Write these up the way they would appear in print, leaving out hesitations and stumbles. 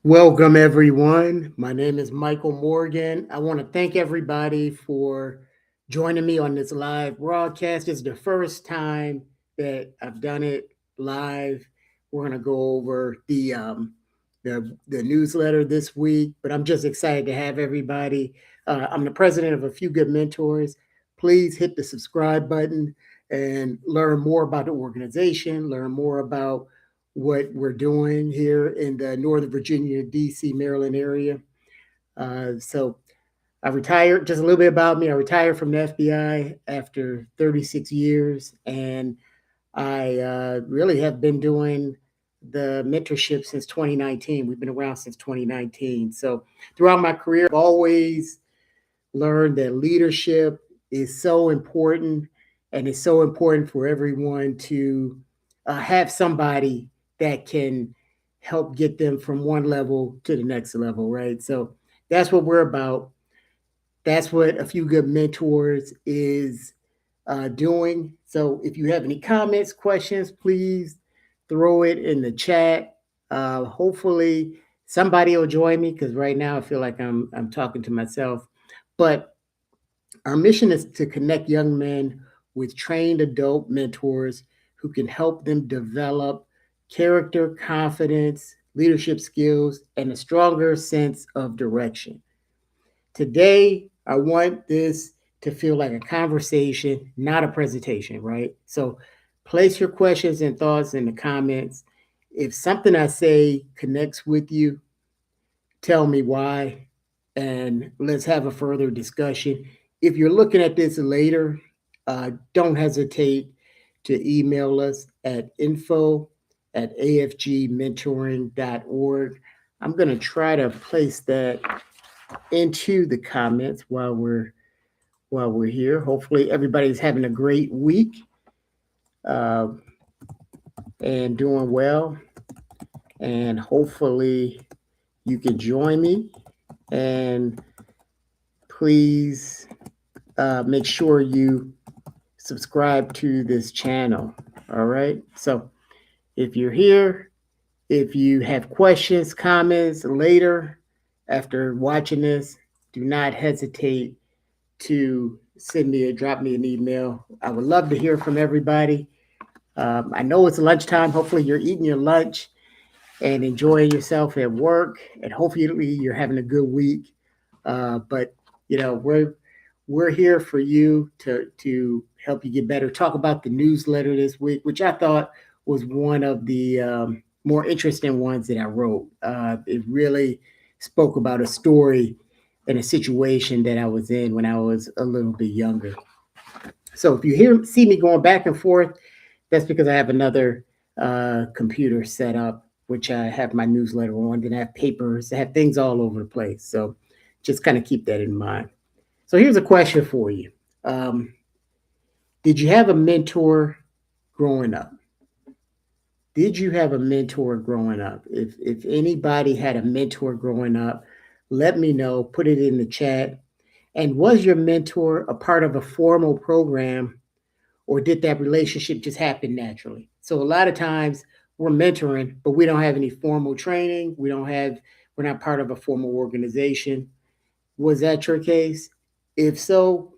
Welcome, everyone. My name is Michael Morgan. I want to thank everybody for joining me on this live broadcast. It's the first time that I've done it live. We're going to go over the newsletter this week, but I'm just excited to have everybody. I'm the president of A Few Good Mentors. Please hit the subscribe button and learn more about the organization, learn more about what we're doing here in the Northern Virginia, D.C., Maryland area. So I retired, just a little bit about me. I retired from the FBI after 36 years, and I really have been doing the mentorship since 2019. We've been around since 2019. So throughout my career, I've always learned that leadership is so important, and it's so important for everyone to have somebody that can help get them from one level to the next level, right? So that's what we're about. That's what A Few Good Mentors is doing. So if you have any comments, questions, please throw it in the chat. Hopefully, somebody will join me because right now I feel like I'm talking to myself. But our mission is to connect young men with trained adult mentors who can help them develop character, confidence, leadership skills, and a stronger sense of direction. Today, I want this to feel like a conversation, not a presentation, right? So place your questions and thoughts in the comments. If something I say connects with you, tell me why, and let's have a further discussion. If you're looking at this later, don't hesitate to email us at info at afgmentoring.org. I'm going to try to place that into the comments while we're here. Hopefully, everybody's having a great week uh, and doing well. And hopefully, you can join me. And please make sure you subscribe to this channel. All right. So if you're here, if you have questions, comments later after watching this, do not hesitate to drop me an email. I would love to hear from everybody. I know it's lunchtime. Hopefully, you're eating your lunch and enjoying yourself at work, and hopefully, you're having a good week. But we're here for you to help you get better. Talk about the newsletter this week, which I thought was one of the more interesting ones that I wrote. It really spoke about a story and a situation that I was in when I was a little bit younger. So if you see me going back and forth, that's because I have another computer set up, which I have my newsletter on. Then I have papers, I have things all over the place. So just kind of keep that in mind. So here's a question for you. Did you have a mentor growing up? Did you have a mentor growing up? If anybody had a mentor growing up, let me know. Put it in the chat. And was your mentor a part of a formal program, or did that relationship just happen naturally? So a lot of times we're mentoring, but we don't have any formal training. We're not part of a formal organization. Was that your case? If so,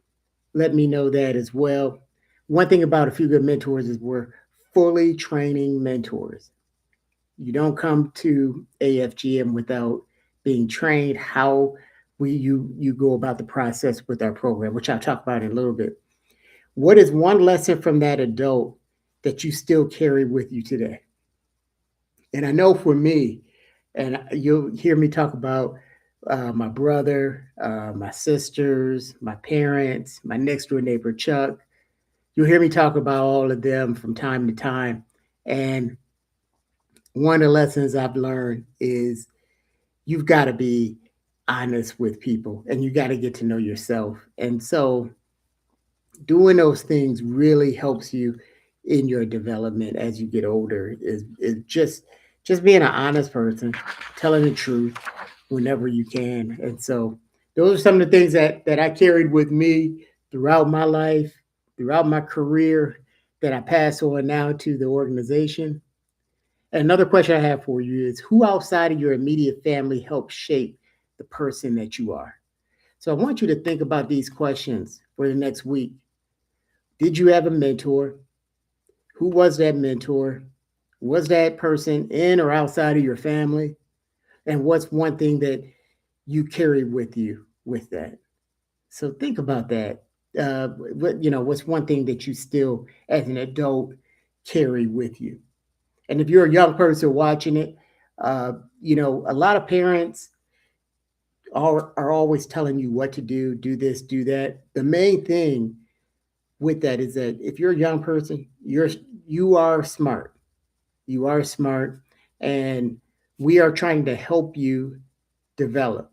let me know that as well. One thing about A Few Good Mentors is we're fully training mentors. You don't come to AFGM without being trained how you go about the process with our program, which I'll talk about in a little bit. What is one lesson from that adult that you still carry with you today? And I know for me, and you'll hear me talk about my brother, my sisters, my parents, my next door neighbor, Chuck. You'll hear me talk about all of them from time to time. And one of the lessons I've learned is you've got to be honest with people and you got to get to know yourself. And so doing those things really helps you in your development as you get older is just being an honest person, telling the truth whenever you can. And so those are some of the things that I carried with me throughout my life, throughout my career, that I pass on now to the organization. Another question I have for you is, who outside of your immediate family helped shape the person that you are? So I want you to think about these questions for the next week. Did you have a mentor? Who was that mentor? Was that person in or outside of your family? And what's one thing that you carry with you with that? So think about that. What's one thing that you still, as an adult, carry with you? And if you're a young person watching it, a lot of parents are always telling you what to do this, do that. The main thing with that is that if you're a young person, you are smart. You are smart, and we are trying to help you develop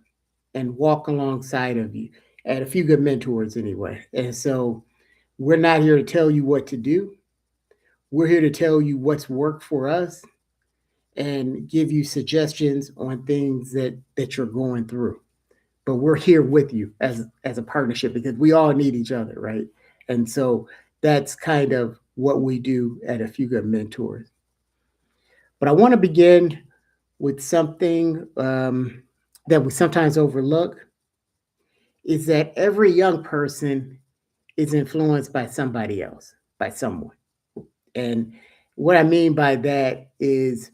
and walk alongside of you. And a few good mentors anyway. And so we're not here to tell you what to do. We're here to tell you what's worked for us and give you suggestions on things that you're going through. But we're here with you as a partnership because we all need each other, right? And so that's kind of what we do at A Few Good Mentors. But I want to begin with something that we sometimes overlook, is that every young person is influenced by somebody else, by someone. And what I mean by that is,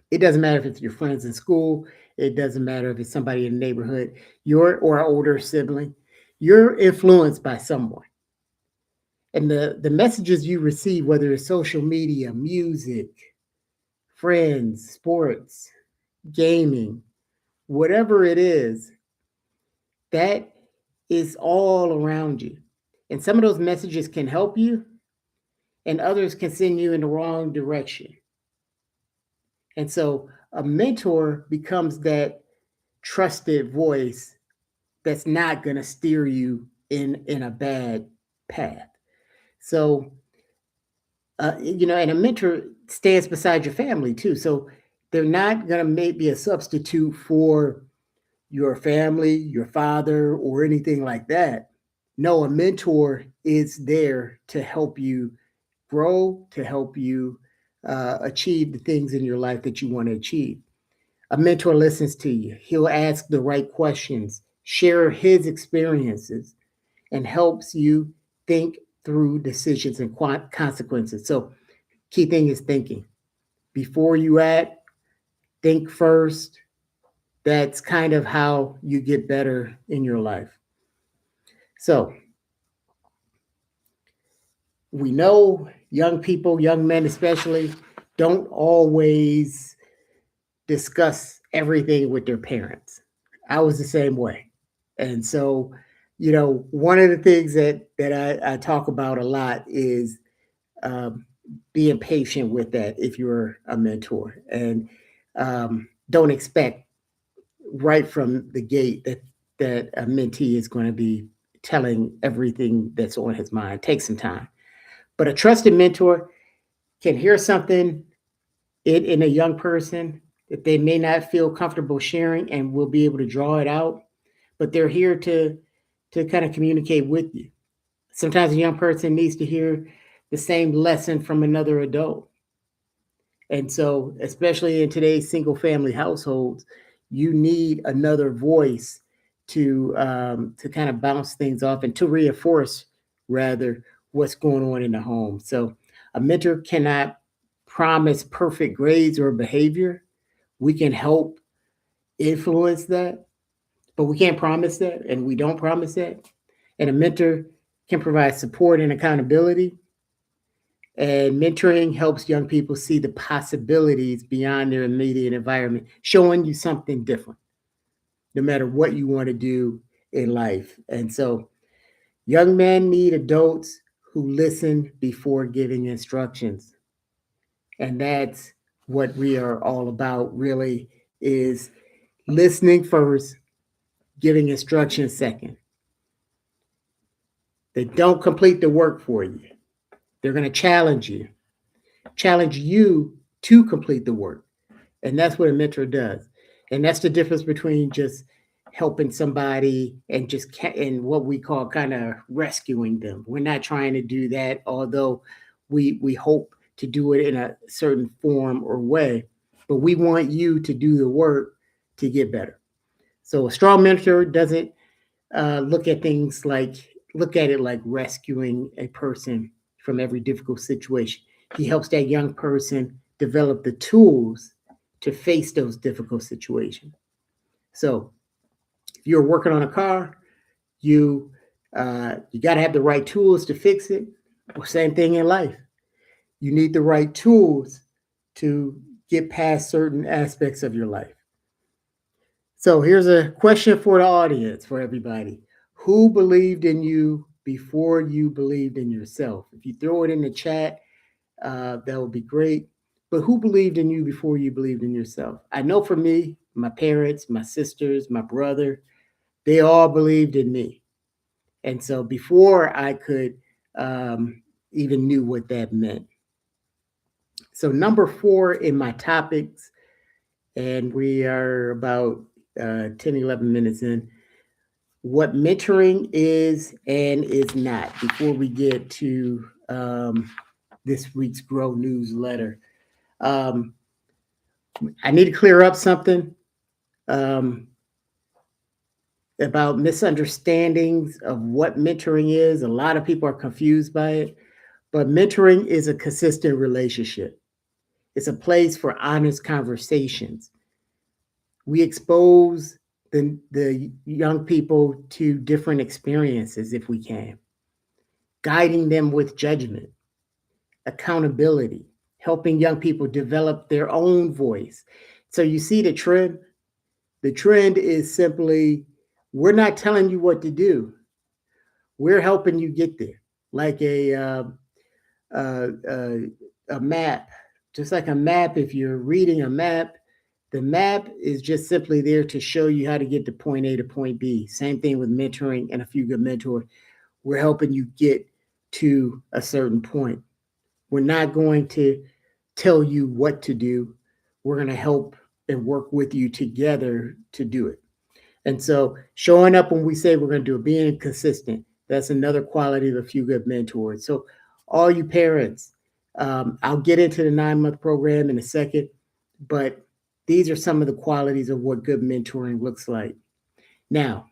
it doesn't matter if it's your friends in school, it doesn't matter if it's somebody in the neighborhood, or an older sibling, you're influenced by someone. And the messages you receive, whether it's social media, music, friends, sports, gaming, whatever it is, that is all around you. And some of those messages can help you, and others can send you in the wrong direction. And so a mentor becomes that trusted voice that's not going to steer you in a bad path. So, and a mentor stands beside your family too. So they're not going to maybe be a substitute for your family, your father, or anything like that. No, a mentor is there to help you grow, to help you achieve the things in your life that you want to achieve. A mentor listens to you. He'll ask the right questions, share his experiences, and helps you think through decisions and consequences. So, key thing is thinking. Before you act, think first. That's kind of how you get better in your life. So, we know young people, young men especially, don't always discuss everything with their parents. I was the same way. And so, one of the things that I talk about a lot is um, being patient with that if you're a mentor. And don't expect right from the gate that a mentee is going to be telling everything that's on his mind. Take some time. But a trusted mentor can hear something in a young person that they may not feel comfortable sharing, and will be able to draw it out, but they're here to kind of communicate with you. Sometimes a young person needs to hear the same lesson from another adult. And so, especially in today's single family households, you need another voice to kind of bounce things off and to reinforce, rather, what's going on in the home. So a mentor cannot promise perfect grades or behavior. We can help influence that, but we can't promise that, and we don't promise that. And a mentor can provide support and accountability. And mentoring helps young people see the possibilities beyond their immediate environment, showing you something different, no matter what you want to do in life. And so, young men need adults who listen before giving instructions. And that's what we are all about, really, is listening first, giving instructions second. They don't complete the work for you. They're going to challenge you to complete the work. And that's what a mentor does. And that's the difference between just helping somebody and and what we call kind of rescuing them. We're not trying to do that, although we hope to do it in a certain form or way, but we want you to do the work to get better. So a strong mentor doesn't look at things like look at it like rescuing a person from every difficult situation. He helps that young person develop the tools to face those difficult situations. So if you're working on a car, you you got to have the right tools to fix it. Well, same thing in life. You need the right tools to get past certain aspects of your life. So here's a question for the audience, for everybody. Who believed in you before you believed in yourself? If you throw it in the chat, that would be great. But who believed in you before you believed in yourself? I know for me, my parents, my sisters, my brother, they all believed in me. And so before I could even knew what that meant. So number 4 in my topics, and we are about 10, 11 minutes in, what mentoring is and is not before we get to this week's Grow newsletter. Um, I need to clear up something um, about misunderstandings of what mentoring is. A lot of people are confused by it, but mentoring is a consistent relationship. It's a place for honest conversations. We expose the young people to different experiences if we can, guiding them with judgment, accountability, helping young people develop their own voice. So you see the trend? The trend is simply we're not telling you what to do. We're helping you get there, like uh, uh, a map. Just like a map, if you're reading a map, the map is just simply there to show you how to get to point A to point B. Same thing with mentoring and a few good mentors. We're helping you get to a certain point. We're not going to tell you what to do. We're going to help and work with you together to do it. And so showing up when we say we're going to do it, being consistent, that's another quality of a few good mentors. So all you parents, I'll get into the 9-month program in a second, but these are some of the qualities of what good mentoring looks like. Now,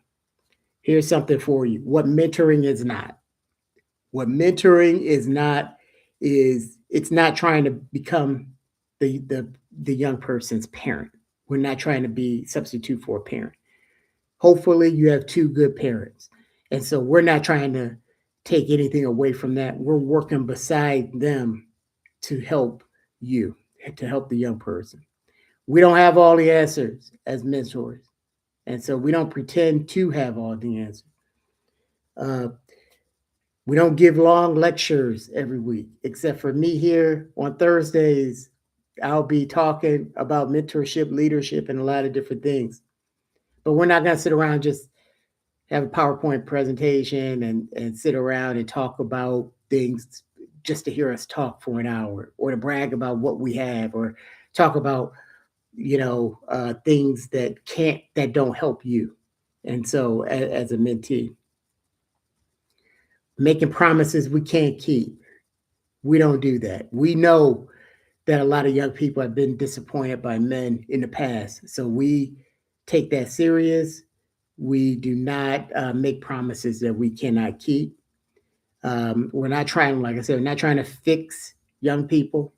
here's something for you. What mentoring is not. What mentoring is not is it's not trying to become the young person's parent. We're not trying to be substitute for a parent. Hopefully you have 2 good parents. And so we're not trying to take anything away from that. We're working beside them to help you, to help the young person. We don't have all the answers as mentors. And so we don't pretend to have all the answers. Uh, we don't give long lectures every week, except for me here on Thursdays. I'll be talking about mentorship, leadership, and a lot of different things. But we're not going to sit around just have a PowerPoint presentation and sit around and talk about things just to hear us talk for an hour or to brag about what we have or talk about things that don't help you. And so as a mentee, making promises we can't keep, we don't do that. We know that a lot of young people have been disappointed by men in the past, so we take that serious. We do not make promises that we cannot keep. We're not trying, like I said, we're not trying to fix young people.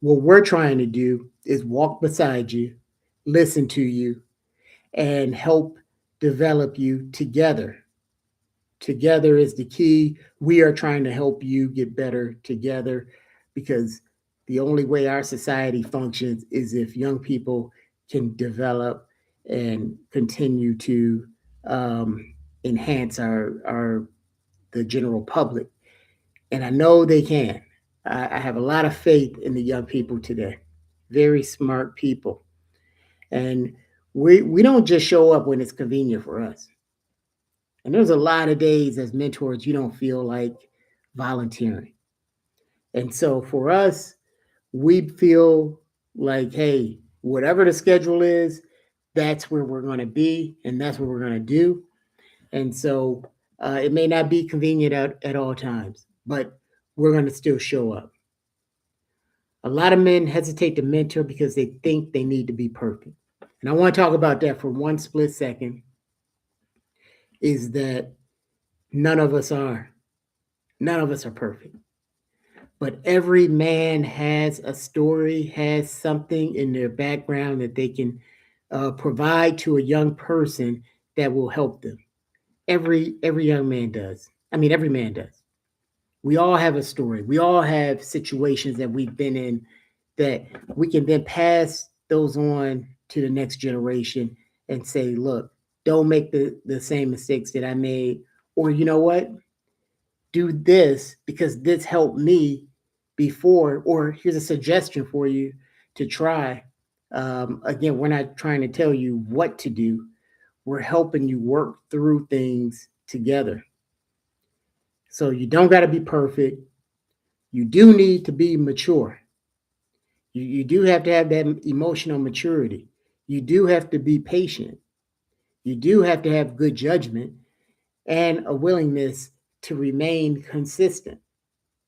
What we're trying to do is walk beside you, listen to you, and help develop you together. Together is the key. We are trying to help you get better together because the only way our society functions is if young people can develop and continue to enhance our the general public. And I know they can. I have a lot of faith in the young people today. Very smart people. And we don't just show up when it's convenient for us. And there's a lot of days as mentors you don't feel like volunteering. And so for us, we feel like, hey, whatever the schedule is, that's where we're going to be and that's what we're going to do. And so it may not be convenient at all times, but we're going to still show up. A lot of men hesitate to mentor because they think they need to be perfect. And I want to talk about that for one split second is that none of us are. None of us are perfect. But every man has a story, has something in their background that they can provide to a young person that will help them. Every young man does. I mean, every man does. We all have a story. We all have situations that we've been in that we can then pass those on to the next generation and say, look, don't make the same mistakes that I made. Or you know what? Do this because this helped me before. Or here's a suggestion for you to try. Again, we're not trying to tell you what to do. We're helping you work through things together. So you don't got to be perfect. You do need to be mature. You do have to have that emotional maturity. You do have to be patient. You do have to have good judgment and a willingness to remain consistent.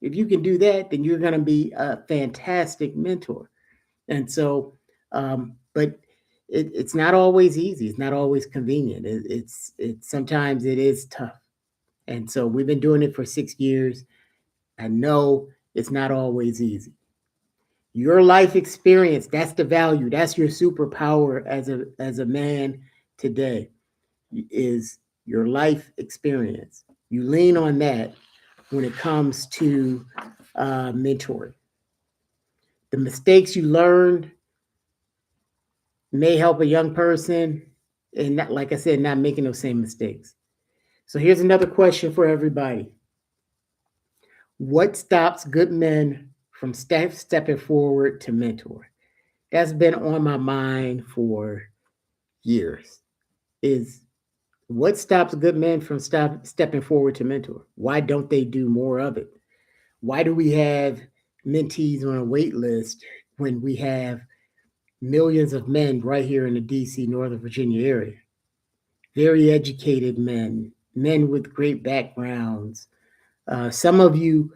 If you can do that, then you're going to be a fantastic mentor. And so, but it's not always easy. It's not always convenient. It's sometimes it is tough. And so we've been doing it for 6 years. I know it's not always easy. Your life experience, that's the value. That's your superpower as a man today is your life experience. You lean on that when it comes to mentoring. The mistakes you learned may help a young person, and not, like I said, not making those same mistakes. So here's another question for everybody. What stops good men from stepping forward to mentor? That's been on my mind for years. Is what stops good men from stepping forward to mentor? Why don't they do more of it? Why do we have mentees on a wait list when we have millions of men right here in the DC, Northern Virginia area? Very educated men, men with great backgrounds. Some of you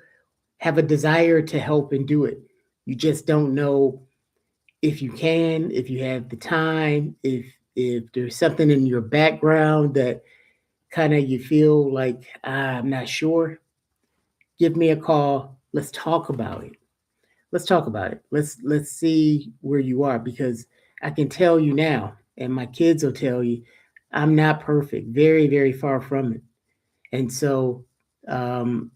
have a desire to help and do it. You just don't know if you can, if you have the time, if there's something in your background that kind of you feel like I'm not sure. Give me a call. Let's talk about it. Let's talk about it. Let's see where you are because I can tell you now, and my kids will tell you, I'm not perfect. Very very far from it. And so, um,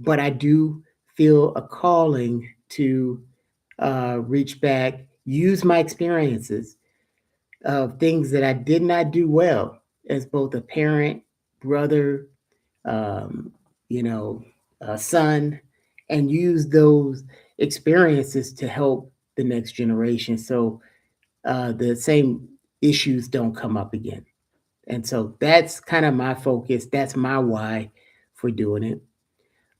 but I do feel a calling to reach back, use my experiences of things that I did not do well as both a parent, brother, um, you know, a son, and use those experiences to help the next generation so the same issues don't come up again. And so that's kind of my focus. That's my why for doing it.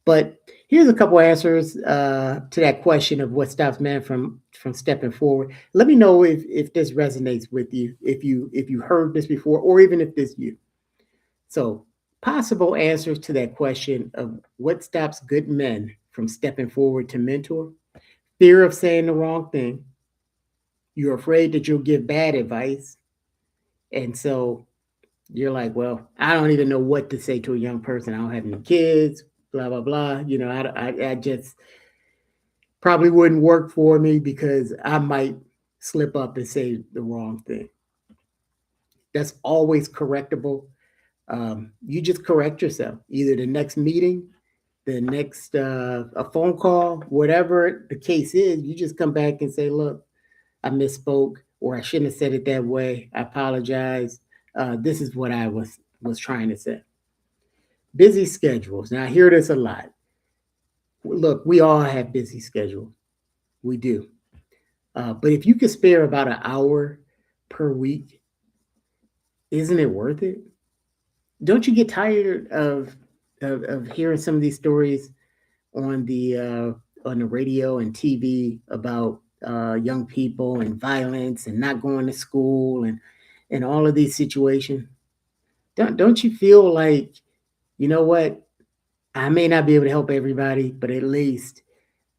But here's a couple answers to that question of what stops men from stepping forward. Let me know if this resonates with you, if you heard this before, or even if this you. So possible answers to that question of what stops good men from stepping forward to mentor: fear of saying the wrong thing. You're afraid that you'll give bad advice, and so you're like, well, I don't even know what to say to a young person. I don't have any kids, blah blah blah. I just probably wouldn't work for me because I might slip up and say the wrong thing. That's always correctable. You just correct yourself. Either the next meeting, the next a phone call, whatever the case is, you just come back and say, "Look, I misspoke, or I shouldn't have said it that way. I apologize. This is what I was trying to say." Busy schedules. Now I hear this a lot. Look, we all have busy schedules. We do. But if you could spare about an hour per week, isn't it worth it? Don't you get tired of hearing some of these stories on the radio and TV about young people and violence and not going to school and all of these situations? Don't you feel like, you know what? I may not be able to help everybody, but at least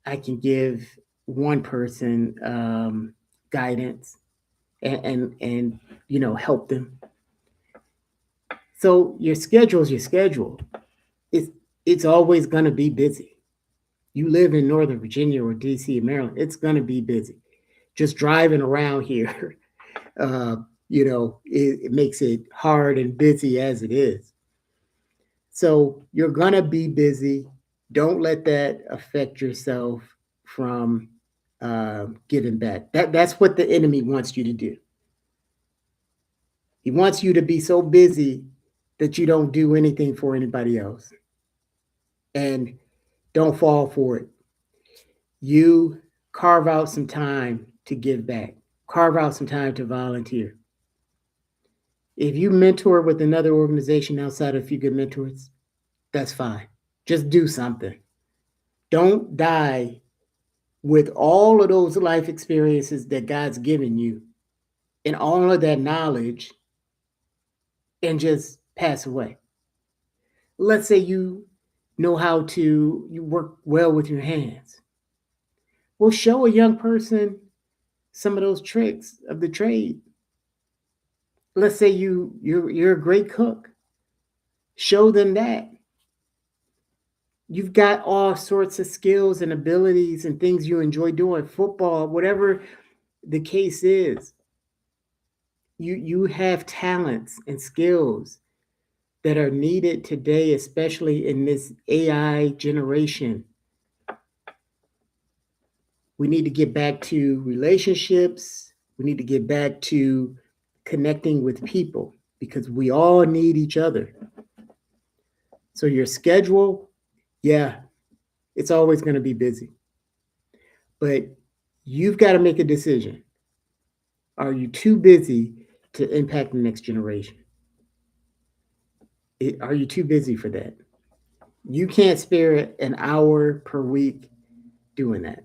I can give one person guidance and help them. So your schedule is your schedule. It's it's always gonna be busy. You live in Northern Virginia or DC, Maryland, it's gonna be busy. Just driving around here, uh, it makes it hard and busy as it is. So you're gonna be busy. Don't let that affect yourself from giving back. That's what the enemy wants you to do. He wants you to be so busy that you don't do anything for anybody else, and don't fall for it. You carve out some time to give back. Carve out some time to volunteer. If you mentor with another organization outside of Few Good Mentors, that's fine. Just do something. Don't die with all of those life experiences that God's given you and all of that knowledge and just pass away. Let's say you know how to you work well with your hands. Well, show a young person some of those tricks of the trade. Let's say you're a great cook. Show them that. You've got all sorts of skills and abilities and things you enjoy doing, football, whatever the case is. You have talents and skills that are needed today, especially in this AI generation. We need to get back to relationships. We need to get back to connecting with people because we all need each other. So your schedule, yeah, it's always going to be busy. But you've got to make a decision. Are you too busy to impact the next generation? Are you too busy for that? You can't spare an hour per week doing that.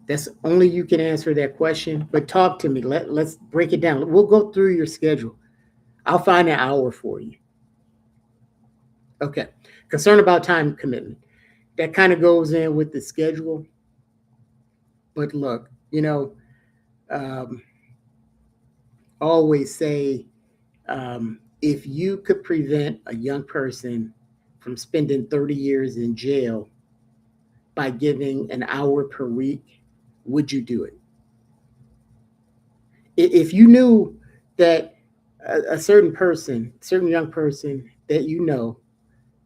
That's only you can answer that question. But talk to me. Let's break it down. We'll go through your schedule. I'll find an hour for you. Okay. Concern about time commitment. That kind of goes in with the schedule. But look, um, always say if you could prevent a young person from spending 30 years in jail by giving an hour per week, would you do it? If you knew that a certain person, certain young person that you know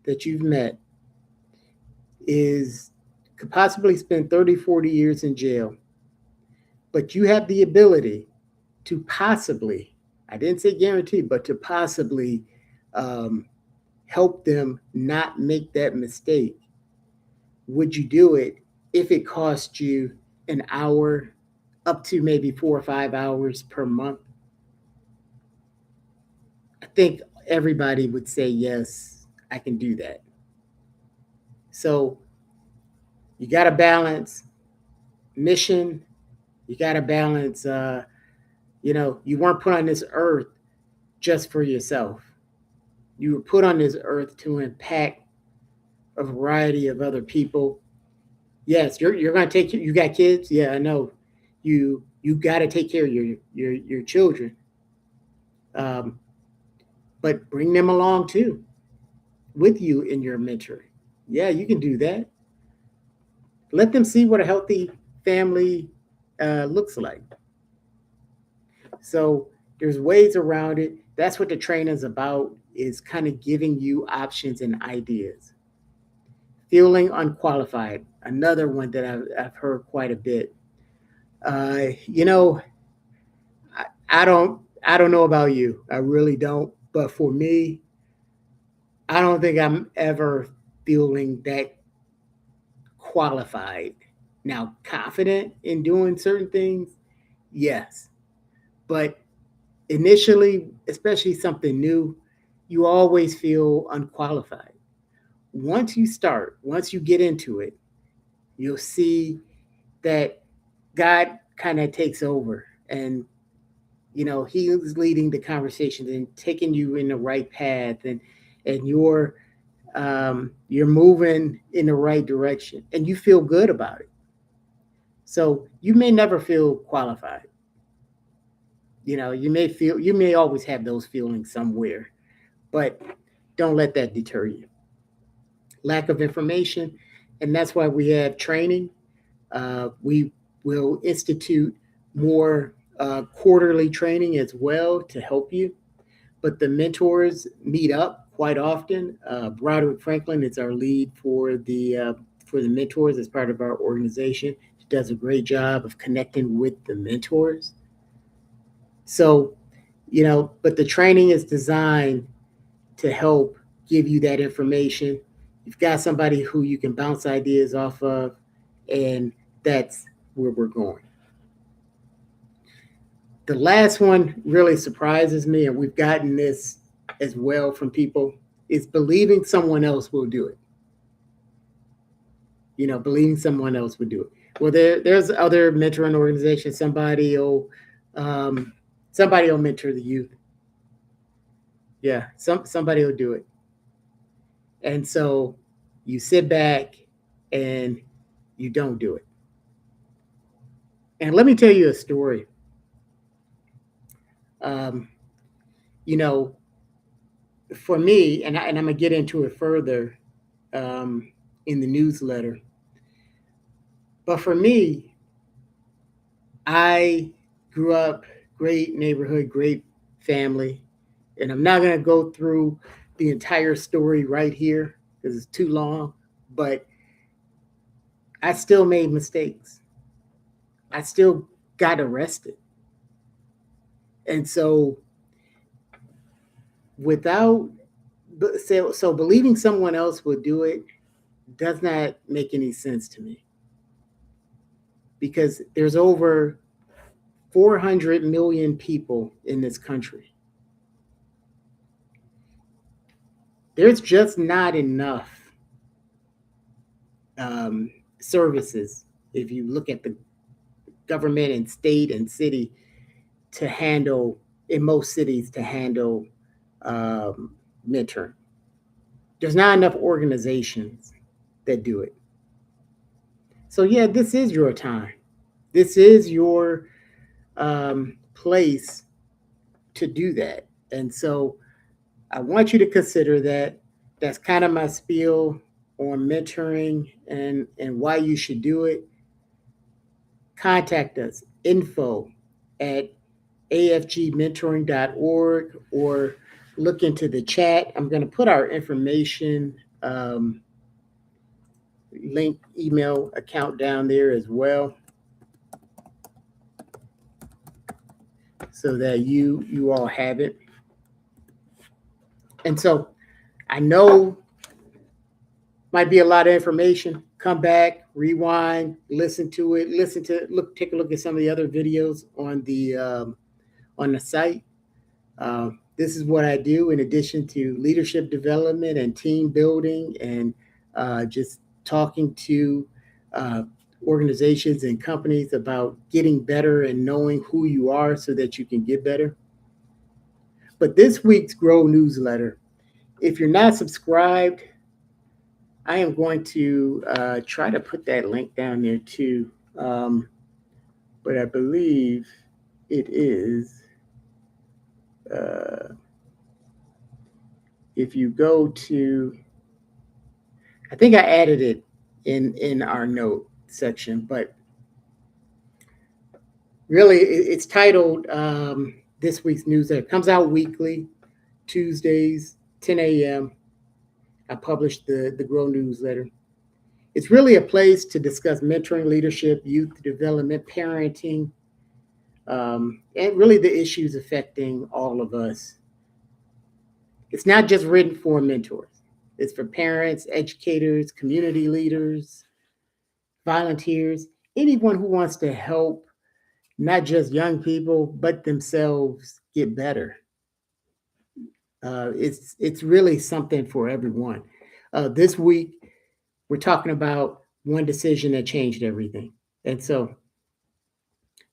that you've met is could possibly spend 30, 40 years in jail, but you have the ability to possibly, I didn't say guarantee, but to possibly um, help them not make that mistake, would you do it if it cost you an hour up to maybe 4 or 5 hours per month? I think everybody would say, yes, I can do that. So you got to balance mission. You got to balance, you weren't put on this earth just for yourself. You were put on this earth to impact a variety of other people. Yes, you're going to take, you got kids. Yeah, I know. You got to take care of your children. Um, but bring them along too with you in your mentoring. Yeah, you can do that. Let them see what a healthy family looks like. So there's ways around it. That's what the training is about, is kind of giving you options and ideas. Feeling unqualified, another one that I've heard quite a bit. Uh, you know, I don't know about you. I really don't. But for me, I don't think I'm ever feeling that qualified. Now, confident in doing certain things, yes. But initially, especially something new, you always feel unqualified. Once you get into it, you'll see that God kind of takes over, and He's leading the conversation and taking you in the right path, and you're moving in the right direction, and you feel good about it. So you may never feel qualified. You may always have those feelings somewhere, but don't let that deter you. Lack of information, and that's why we have training. We will institute more quarterly training as well to help you. But the mentors meet up quite often. Broderick Franklin is our lead for the mentors as part of our organization. He does a great job of connecting with the mentors. So, but the training is designed to help give you that information. You've got somebody who you can bounce ideas off of, and that's where we're going. The last one really surprises me, and we've gotten this as well from people, is believing someone else will do it. Believing someone else would do it. Well, there's other mentoring organizations. Um, somebody will mentor the youth. Yeah, somebody will do it. And so you sit back and you don't do it. And let me tell you a story. Um, you know, for me, and I'm gonna get into it further um, in the newsletter. But for me, I grew up great neighborhood, great family, and I'm not gonna go through the entire story right here because it's too long. But I still made mistakes. I still got arrested, and so without so believing someone else would do it does not make any sense to me because there's over 400 million people in this country. There's just not enough um, services, if you look at the government and state and city, to handle, in most cities, to handle um, mentoring. There's not enough organizations that do it. So, yeah, this is your time. This is your place to do that. And so I want you to consider that. That's kind of my spiel on mentoring and why you should do it. Contact us, info at afgmentoring.org, or look into the chat. I'm going to put our information link, email account down there as well, so that you all have it. And so I know might be a lot of information. Come back, rewind, listen to it, take a look at some of the other videos on the site. This is what I do in addition to leadership development and team building and just talking to uh, organizations and companies about getting better and knowing who you are so that you can get better. But this week's Grow newsletter, if you're not subscribed, I am going to try to put that link down there too. But I believe it is. Uh, if you go to, I think I added it in our note section, but really it's titled this week's newsletter. It comes out weekly, Tuesdays, 10 a.m. I published the Grow newsletter. It's really a place to discuss mentoring, leadership, youth development, parenting, and really the issues affecting all of us. It's not just written for mentors. It's for parents, educators, community leaders, volunteers, anyone who wants to help not just young people, but themselves get better. It's really something for everyone. This week, we're talking about one decision that changed everything. And so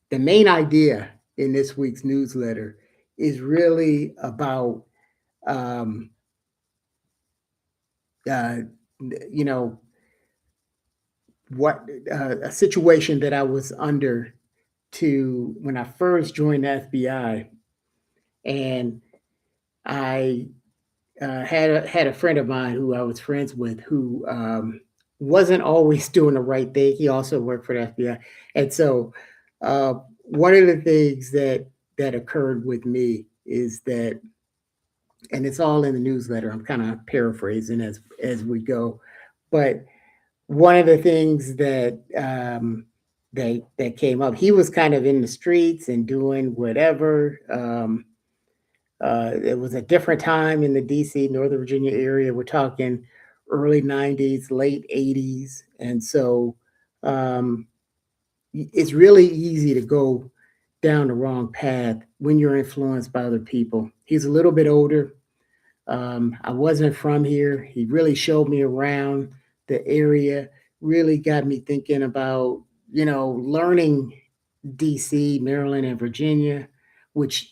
the main idea in this week's newsletter is really about, um, uh, you know, a situation that I was under to when I first joined the FBI, and I had a friend of mine who I was friends with who wasn't always doing the right thing. He also worked for the FBI, and so one of the things that occurred with me is that, and it's all in the newsletter. I'm kind of paraphrasing as we go, but one of the things that came up, he was kind of in the streets and doing whatever. It was a different time in the DC, Northern Virginia area. We're talking early 90s, late 80s. And so um, it's really easy to go down the wrong path when you're influenced by other people. He's a little bit older. I wasn't from here. He really showed me around the area, really got me thinking about, learning DC, Maryland, and Virginia, which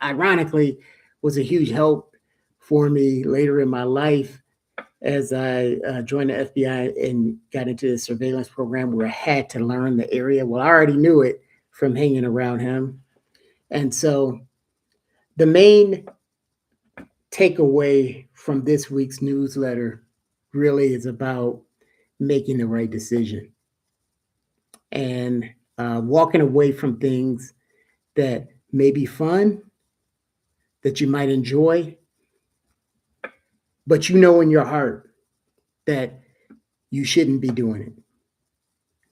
ironically was a huge help for me later in my life as I joined the FBI and got into the surveillance program where I had to learn the area. Well, I already knew it from hanging around him. And so the main takeaway from this week's newsletter really is about making the right decision and walking away from things that may be fun, that you might enjoy, but you know in your heart that you shouldn't be doing it.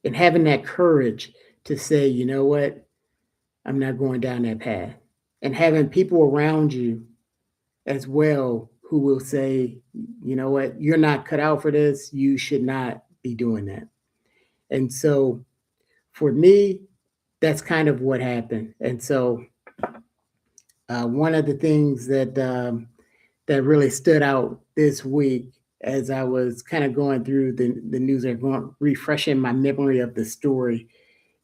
And having that courage to say, you know what, I'm not going down that path. And having people around you as well who will say, you know what, you're not cut out for this. You should not be doing that. And so for me, that's kind of what happened. And so one of the things that really stood out this week as I was kind of going through the news and refreshing my memory of the story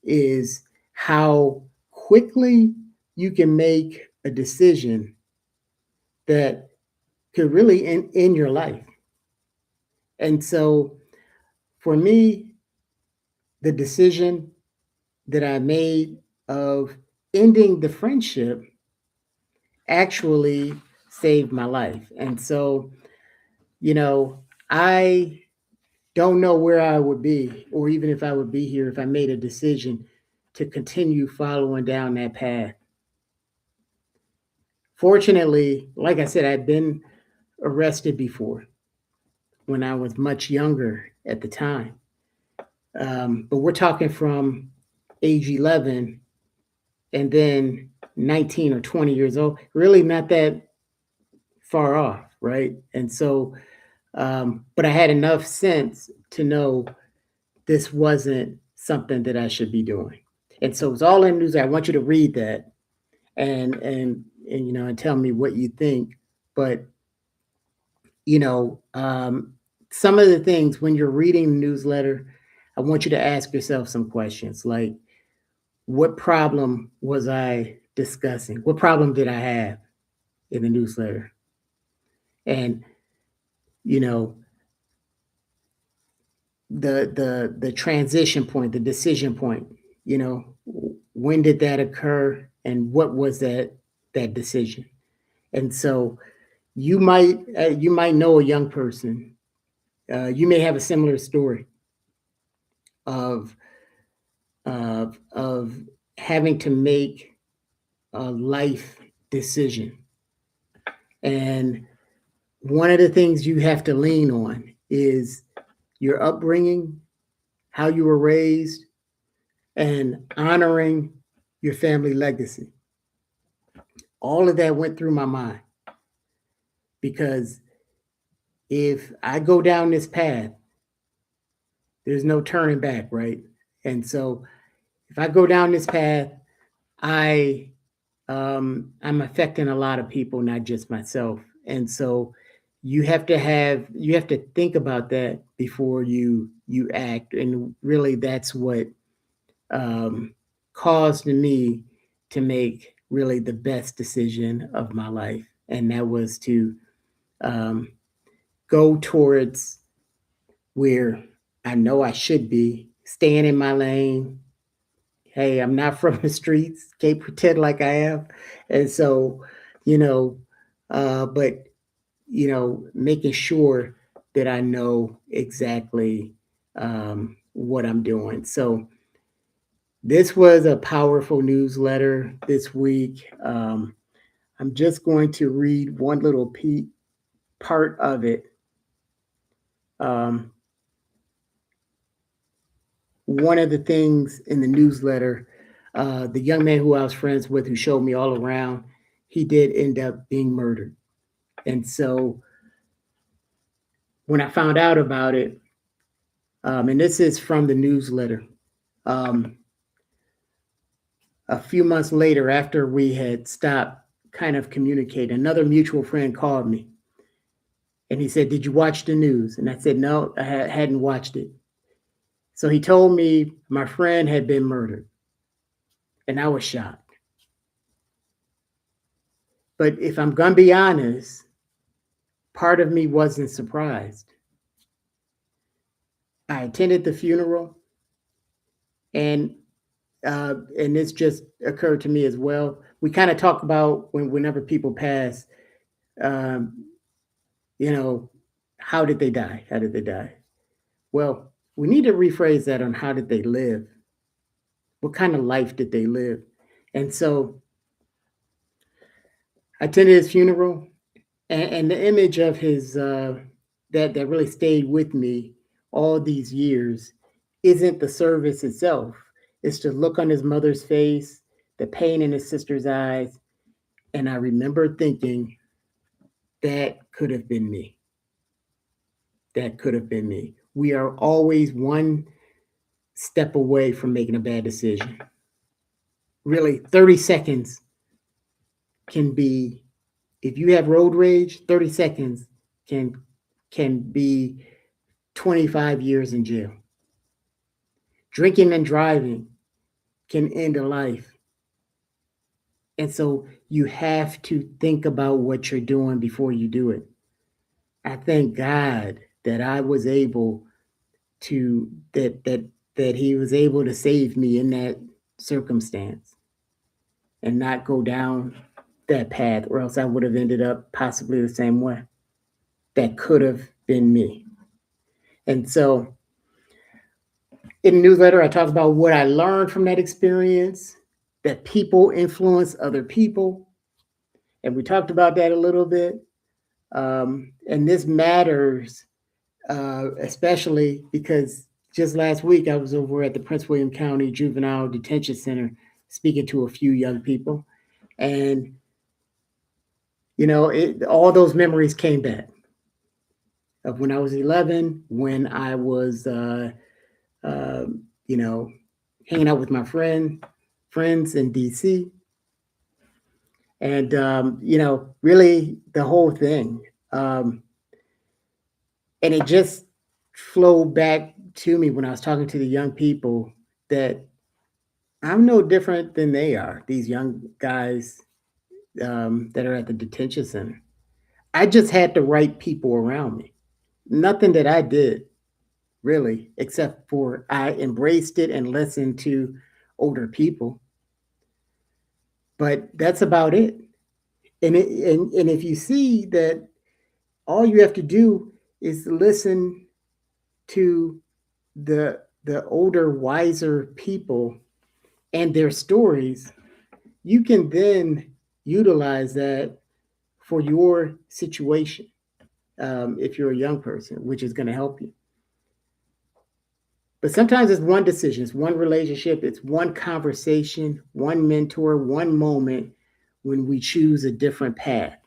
is how quickly you can make a decision that could really end your life. And so for me, the decision that I made of ending the friendship actually saved my life. And so, you know, I don't know where I would be, or even if I would be here if I made a decision to continue following down that path. Fortunately, like I said, I'd been arrested before when I was much younger at the time. But we're talking from age 11 and then 19 or 20 years old, really not that far off, right? And so, but I had enough sense to know this wasn't something that I should be doing. And so it's all in news. I want you to read that and and tell me what you think. But you know, some of the things when you're reading the newsletter, I want you to ask yourself some questions like, what problem was I discussing? What problem did I have in the newsletter? And you know, the transition point, the decision point, you know, when did that occur and what was that decision? And so you might know a young person, you may have a similar story of of having to make a life decision. And one of the things you have to lean on is your upbringing, how you were raised, and honoring your family legacy. All of that went through my mind because if I go down this path, there's no turning back, right? And so if I go down this path, I I'm affecting a lot of people, not just myself. And so you have to think about that before you act. And really, that's what um, caused me to make really the best decision of my life, and that was to um, go towards where I know I should be staying in my lane. Hey, I'm not from the streets. Can't pretend like I am. And so, you know, but making sure that I know exactly what I'm doing. So this was a powerful newsletter this week. I'm just going to read one little part of it. Um, One of the things in the newsletter, the young man who I was friends with, who showed me all around, he did end up being murdered. And so when I found out about it, and this is from the newsletter, um, a few months later, after we had stopped kind of communicating, another mutual friend called me and he said, "Did you watch the news?" And I said, "No, I hadn't watched it." So he told me my friend had been murdered, and I was shocked. But if I'm going to be honest, part of me wasn't surprised. I attended the funeral, and and this just occurred to me as well. We kind of talk about whenever people pass, um, you know, how did they die? How did they die? Well, we need to rephrase that on how did they live? What kind of life did they live? And so I attended his funeral, and the image of his that really stayed with me all these years isn't the service itself. It's the look on his mother's face, the pain in his sister's eyes, and I remember thinking that could have been me. That could have been me. We are always one step away from making a bad decision. Really, 30 seconds can be, if you have road rage, 30 seconds can be 25 years in jail. Drinking and driving can end a life. And so you have to think about what you're doing before you do it. I thank God that I was able to that he was able to save me in that circumstance and not go down that path, or else I would have ended up possibly the same way. That could have been me. And so in the newsletter, I talk about what I learned from that experience, that people influence other people. And we talked about that a little bit. And this matters, especially because just last week I was over at the Prince William County Juvenile Detention Center speaking to a few young people. And, all those memories came back of when I was 11, when I was, uh, you know, hanging out with my friends in DC, and really the whole thing. Um, and it just flowed back to me when I was talking to the young people that I'm no different than they are. These young guys that are at the detention center. I just had the right people around me. Nothing that I did really, except for I embraced it and listened to older people. But that's about it. And if you see that all you have to do is listen to the older, wiser people and their stories, you can then utilize that for your situation, if you're a young person, which is going to help you. But sometimes it's one decision, it's one relationship, it's one conversation, one mentor, one moment when we choose a different path.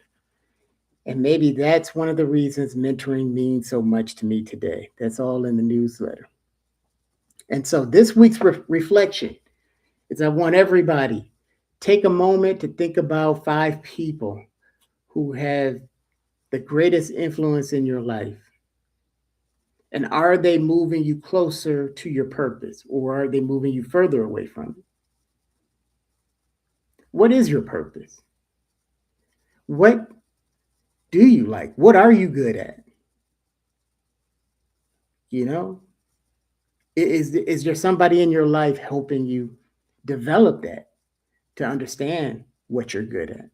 And maybe that's one of the reasons mentoring means so much to me today. That's all in the newsletter. And so this week's reflection is I want everybody take a moment to think about 5 people who have the greatest influence in your life. And are they moving you closer to your purpose, or are they moving you further away from it? What is your purpose? What do you like? What are you good at? You know? Is there somebody in your life helping you develop that to understand what you're good at?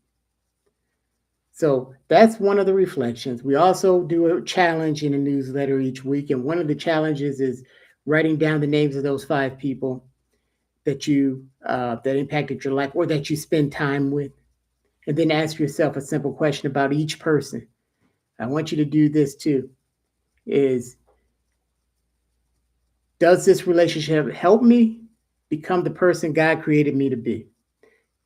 So that's one of the reflections. We also do a challenge in a newsletter each week. And one of the challenges is writing down the names of those 5 people that impacted your life or that you spend time with. And then ask yourself a simple question about each person. I want you to do this too. Is Does this relationship help me become the person God created me to be?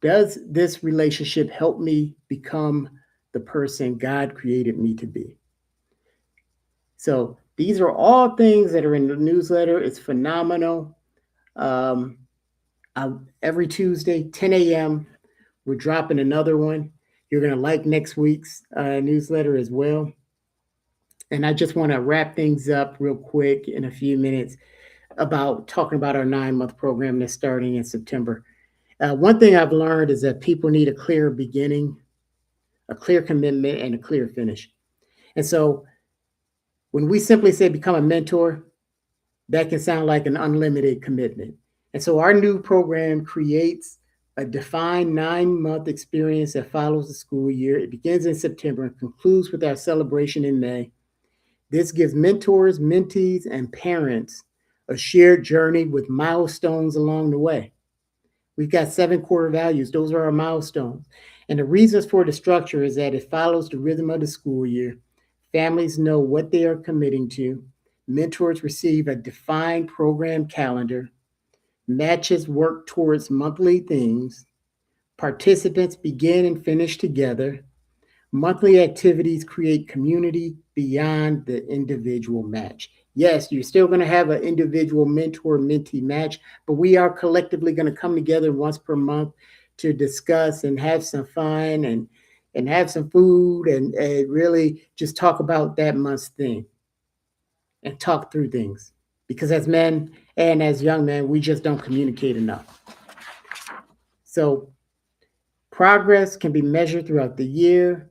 Does this relationship help me become the person God created me to be? So these are all things that are in the newsletter. It's phenomenal. Um, every Tuesday, 10 a.m., we're dropping another one. You're going to like next week's newsletter as well. And I just want to wrap things up real quick in a few minutes about talking about our 9-month program that's starting in September. One thing I've learned is that people need a clear beginning, a clear commitment, and a clear finish. And so when we simply say become a mentor, that can sound like an unlimited commitment. And so our new program creates a defined 9-month experience that follows the school year. It begins in September and concludes with our celebration in May. This gives mentors, mentees, and parents a shared journey with milestones along the way. We've got 7 core values. Those are our milestones. And the reasons for the structure is that it follows the rhythm of the school year. Families know what they are committing to. Mentors receive a defined program calendar. Matches work towards monthly themes. Participants begin and finish together. Monthly activities create community beyond the individual match. Yes, you're still going to have an individual mentor mentee match, but we are collectively going to come together once per month to discuss and have some fun and have some food and really just talk about that month's thing and talk through things. Because as men and as young men, we just don't communicate enough. So progress can be measured throughout the year.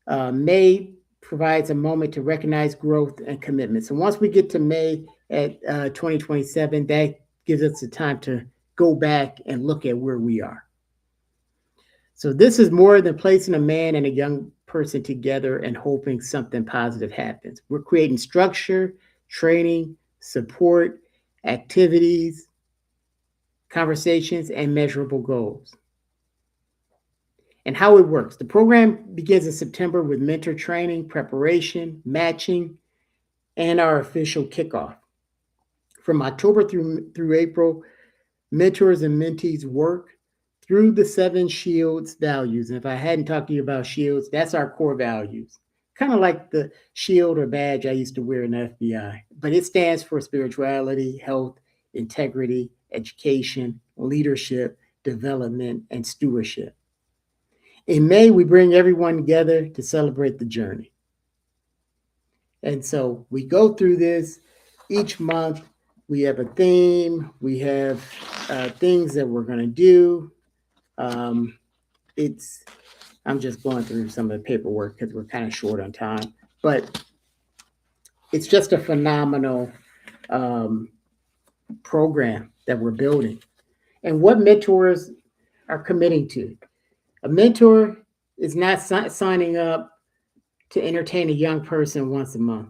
May provides a moment to recognize growth and commitment. So once we get to May at 2027, that gives us the time to go back and look at where we are. So this is more than placing a man and a young person together and hoping something positive happens. We're creating structure, training, support, activities, conversations, and measurable goals. And how it works. The program begins in September with mentor training, preparation, matching, and our official kickoff. From October through April, mentors and mentees work through the 7 S.H.I.E.L.D.S values. And if I hadn't talked to you about S.H.I.E.L.D.S, that's our core values. Kind of like the shield or badge I used to wear in the FBI. But it stands for spirituality, health, integrity, education, leadership, development, and stewardship. In May, we bring everyone together to celebrate the journey. And so we go through this each month. We have a theme. We have things that we're going to do. It's I'm just going through some of the paperwork because we're kind of short on time. But it's just a phenomenal program that we're building. And what mentors are committing to. A mentor is not signing up to entertain a young person once a month.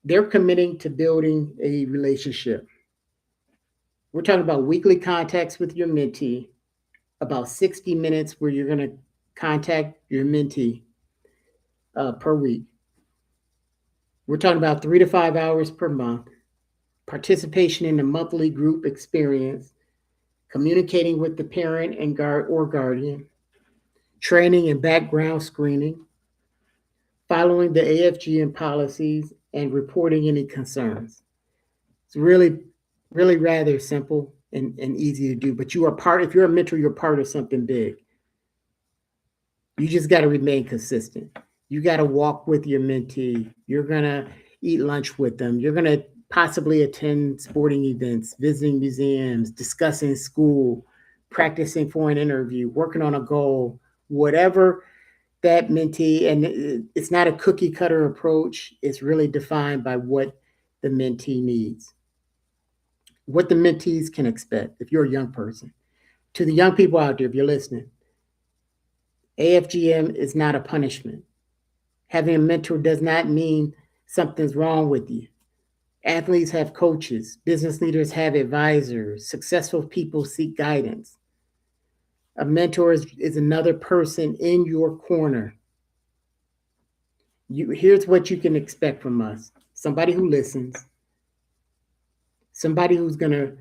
They're committing to building a relationship. We're talking about weekly contacts with your mentee, about 60 minutes where you're going to contact your mentee per week. We're talking about 3 to 5 hours per month, participation in the monthly group experience, communicating with the parent and guardian, training and background screening, following the AFGM policies, and reporting any concerns. It's really rather simple and easy to do. But if you're a mentor, you're part of something big. You just got to remain consistent. You got to walk with your mentee. You're going to eat lunch with them. You're going to possibly attend sporting events, visiting museums, discussing school, practicing for an interview, working on a goal, whatever that mentee, and it's not a cookie cutter approach. It's really defined by what the mentee needs. what the mentees can expect if you're a young person. To the young people out there, if you're listening, AFGM is not a punishment. Having a mentor does not mean something's wrong with you. Athletes have coaches, business leaders have advisors, successful people seek guidance. A mentor is another person in your corner. Here's what you can expect from us: somebody who listens, somebody who's going to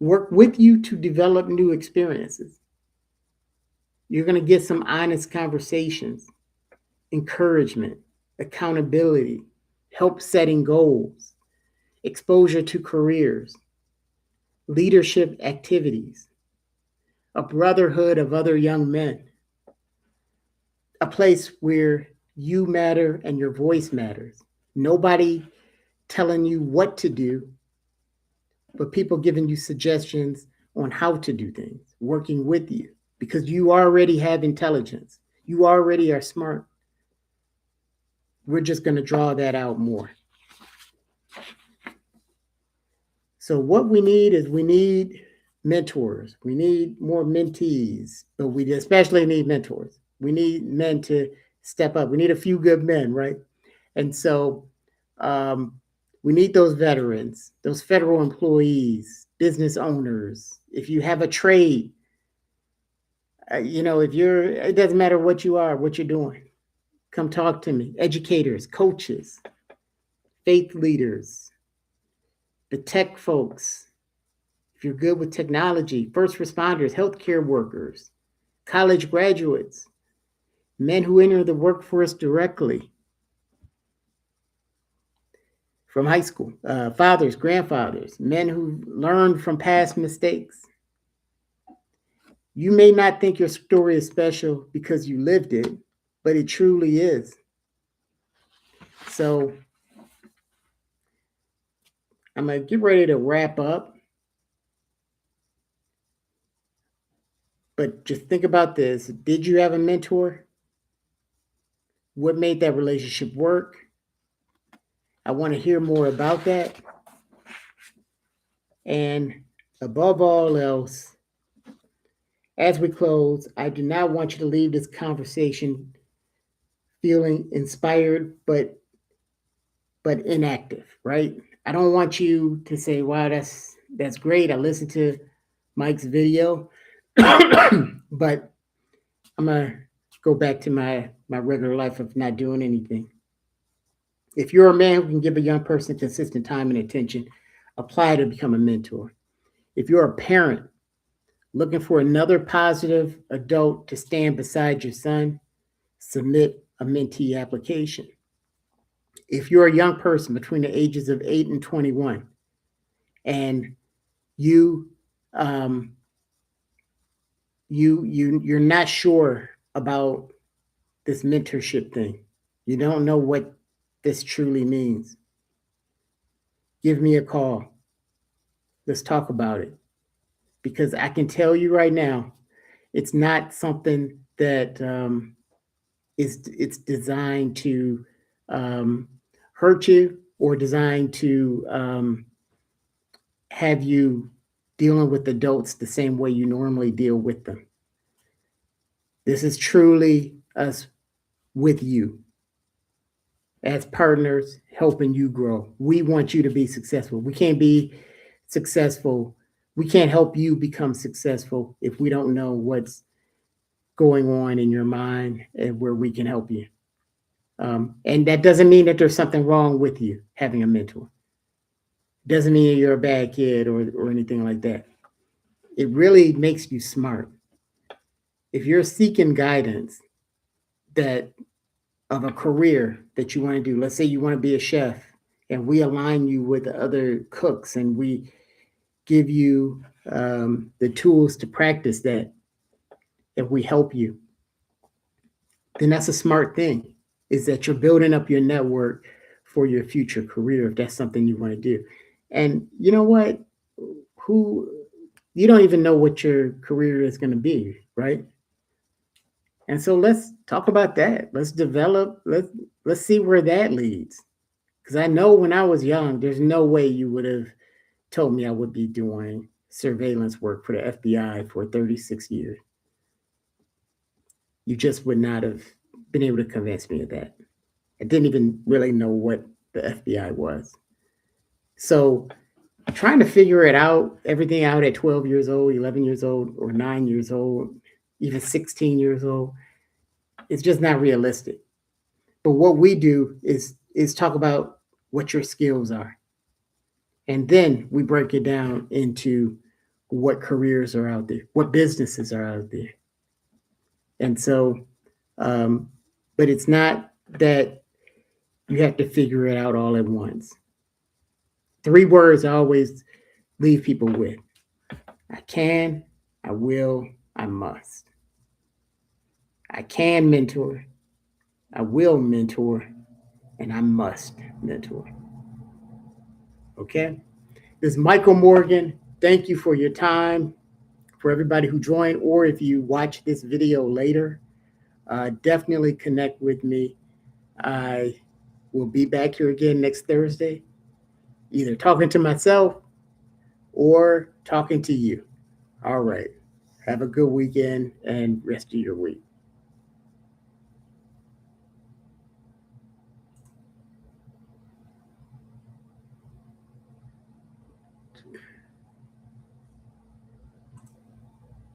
work with you to develop new experiences. You're going to get some honest conversations, encouragement, accountability, help setting goals, exposure to careers, leadership activities, a brotherhood of other young men, a place where you matter and your voice matters. Nobody telling you what to do, but people giving you suggestions on how to do things, working with you, because you already have intelligence. You already are smart. We're just going to draw that out more. So what we need mentors. We need more mentees, but we especially need mentors. We need men to step up. We need a few good men, right? And so we need those veterans, those federal employees, business owners. If you have a trade, it doesn't matter what you are, what you're doing. Come talk to me. Educators, coaches, faith leaders, the tech folks. If you're good with technology, first responders, healthcare workers, college graduates, men who enter the workforce directly from high school, fathers, grandfathers, men who learned from past mistakes. You may not think your story is special because you lived it, but it truly is. So I'm going to get ready to wrap up. But just think about this. Did you have a mentor? What made that relationship work? I want to hear more about that. And above all else, as we close, I do not want you to leave this conversation feeling inspired but inactive, right? I don't want you to say, wow, that's great. I listened to Mike's video, but I'm gonna go back to my regular life of not doing anything. If you're a man who can give a young person consistent time and attention, apply to become a mentor. If you're a parent looking for another positive adult to stand beside your son, submit a mentee application. If you're a young person between the ages of 8 and 21 and you're not sure about this mentorship thing, you don't know what this truly means, give me a call. Let's talk about it. Because I can tell you right now, it's not something that it's designed to hurt you or designed to have you dealing with adults the same way you normally deal with them. This is truly us with you as partners, helping you grow. We want you to be successful. We can't be successful. We can't help you become successful if we don't know what's going on in your mind and where we can help you. And that doesn't mean that there's something wrong with you having a mentor. Doesn't mean you're a bad kid or anything like that. It really makes you smart. If you're seeking guidance of a career that you want to do, let's say you want to be a chef, and we align you with other cooks and we give you the tools to practice that, if we help you, then that's a smart thing, is that you're building up your network for your future career if that's something you want to do. And you know what? You don't even know what your career is going to be, right? And so let's talk about that. Let's develop, let's see where that leads. Because I know when I was young, there's no way you would have told me I would be doing surveillance work for the FBI for 36 years. You just would not have been able to convince me of that. I didn't even really know what the FBI was. So trying to figure it out, everything out at 12 years old, 11 years old, or 9 years old, even 16 years old, it's just not realistic. But what we do is talk about what your skills are. And then we break it down into what careers are out there, what businesses are out there. And so, but it's not that you have to figure it out all at once. 3 words I always leave people with: I can, I will, I must. I can mentor, I will mentor, and I must mentor. Okay? This is Michael Morgan. Thank you for your time. For everybody who joined, or if you watch this video later, definitely connect with me. I will be back here again next Thursday, either talking to myself or talking to you. All right. Have a good weekend and rest of your week.